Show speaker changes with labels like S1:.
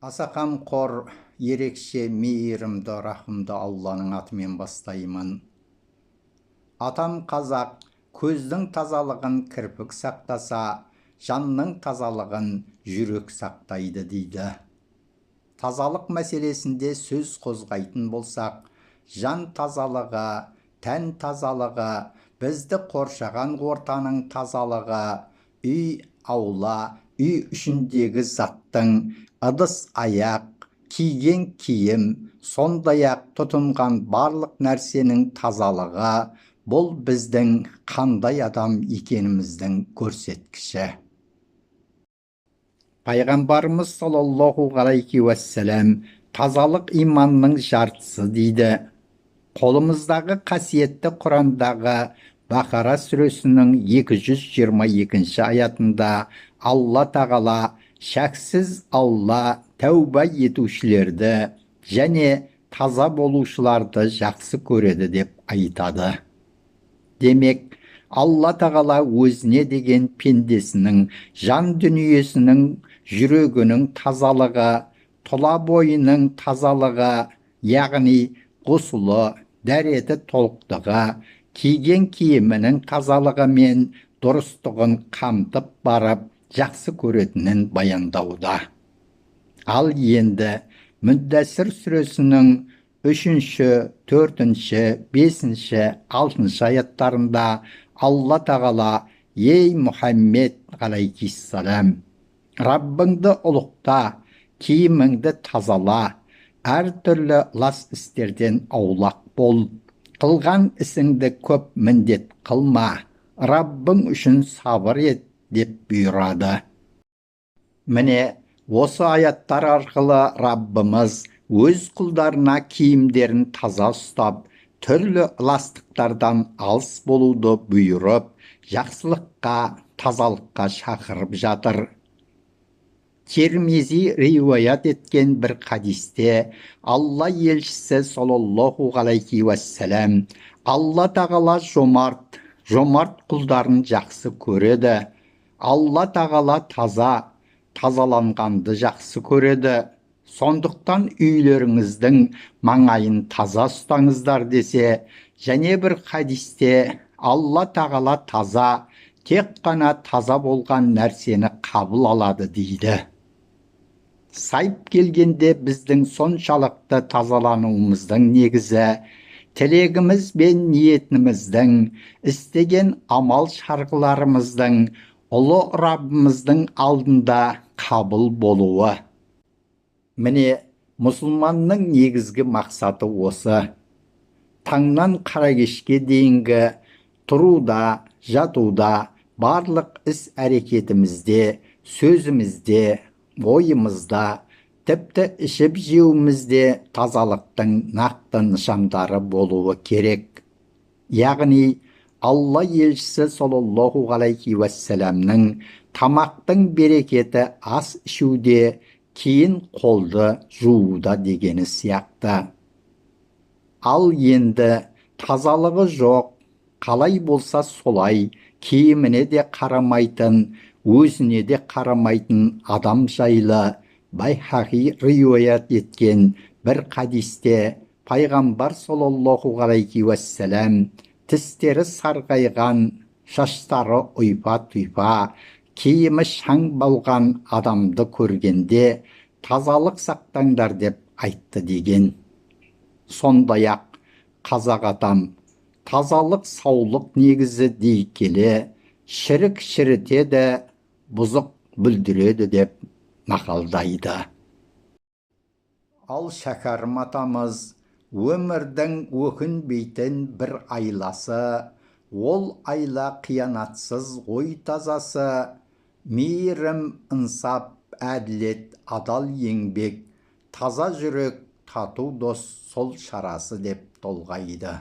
S1: Аса қамқор, ерекше, мейірімді, рахымды Алланың атымен бастаймын. Атам қазақ, көздің тазалығын кірпік сақтаса, жанның тазалығын жүрек сақтайды дейді. Тазалық мәселесінде сөз қозғайтын болсақ, жан тазалығы, тән тазалығы, бізді қоршаған ортаның тазалығы, үй, аула, үй ішіндегі заттың, ыдыс аяқ, киген киім, сондай-ақ тұтынған барлық нәрсенің тазалығы, бұл біздің қандай адам екеніміздің көрсеткіші. Пайғамбарымыз саллаллаху алейхи уассалам тазалық иманның жартысы дейді. Қолымыздағы қасиетті Құрандағы Бақара сүресінің 222 аятында Алла тағала шәксіз Алла тәуба етушілерді және таза болушыларды жақсы көреді деп айтады. Демек, Алла тағала өзіне деген пендесінің жан дүниесінің, жүрегінің тазалығы, тұла бойының тазалығы, яғни ғұсылы, дәреті толықтығы, киген киімінің тазалығы мен дұрыстығын қамтып барып, жақсы көретінін баяндауда. Ал енді Мүддәссір сүресінің 3, 4, 5, 6 аяттарында Алла тағала: «Ей Мұхаммед алейхиссалам, Раббыңды ұлықта, киіміңді тазала, әртүрлі лас істерден аулақ бол, қылған ісіңді көп міндет қылма, Раббың үшін сабыр ет», деп бұйырады. Міне, осы аяттар арқылы Раббымыз өз құлдарына киімдерін таза ұстап, түрлі ластықтардан алыс болуды бұйырып, жақсылыққа, тазалыққа шақырып жатыр. Тирмизи риуаят еткен бір хадисте Алла елшісі саллаллаху алейхи уассалам: «Алла тағала жомарт құлдарын жақсы көреді. Алла тағала тазаланғанды жақсы көреді. Сондықтан үйлеріңіздің маңайын таза ұстаңыздар» десе, және бір хадисте Алла тағала таза, тек қана таза болған нәрсені қабыл алады дейді. Сайып келгенде біздің соншалықты тазалануымыздың негізі тілегіміз бен ниетіміздің, істеген амал шарғыларымыздың ұлы Раббымыздың алдында қабыл болуы. Міне, мұсылманның негізгі мақсаты осы. Таңнан қаракешке дейінгі тұруда, жатуда, барлық іс-әрекетімізде, сөзімізде, ойымызда, тіпті ішіп жеуімізде тазалықтың нақты нышандары болуы керек. Яғни, Алла елшісі саллаллаху алейхи уассаламның тамақтың берекеті ас ішуде, кейін қолды жууда дегені сияқты. Ал енді тазалығы жоқ, қалай болса солай, киіміне де қарамайтын, өзіне де қарамайтын адам жайлы Байхақи риуаят еткен бір хадисте пайғамбар саллаллаху алейхи уассалам тістері сарғайған, шаштары ұйпа-тұйпа, киімі шаң болған адамды көргенде тазалық сақтаңдар деп айтты деген. Сондай-ақ қазақ атам тазалық саулық негізі дей келе, шірік шірітеді, бұзық бүлдіреді деп мақалдайды. Ал шәкәрім атамыз өмірдің өкінбейтін бір айласы, ол айла қиянатсыз ой тазасы, мейірім, ынсап, әділет, адал еңбек, таза жүрек, тату дос сол шарасы деп толғайды.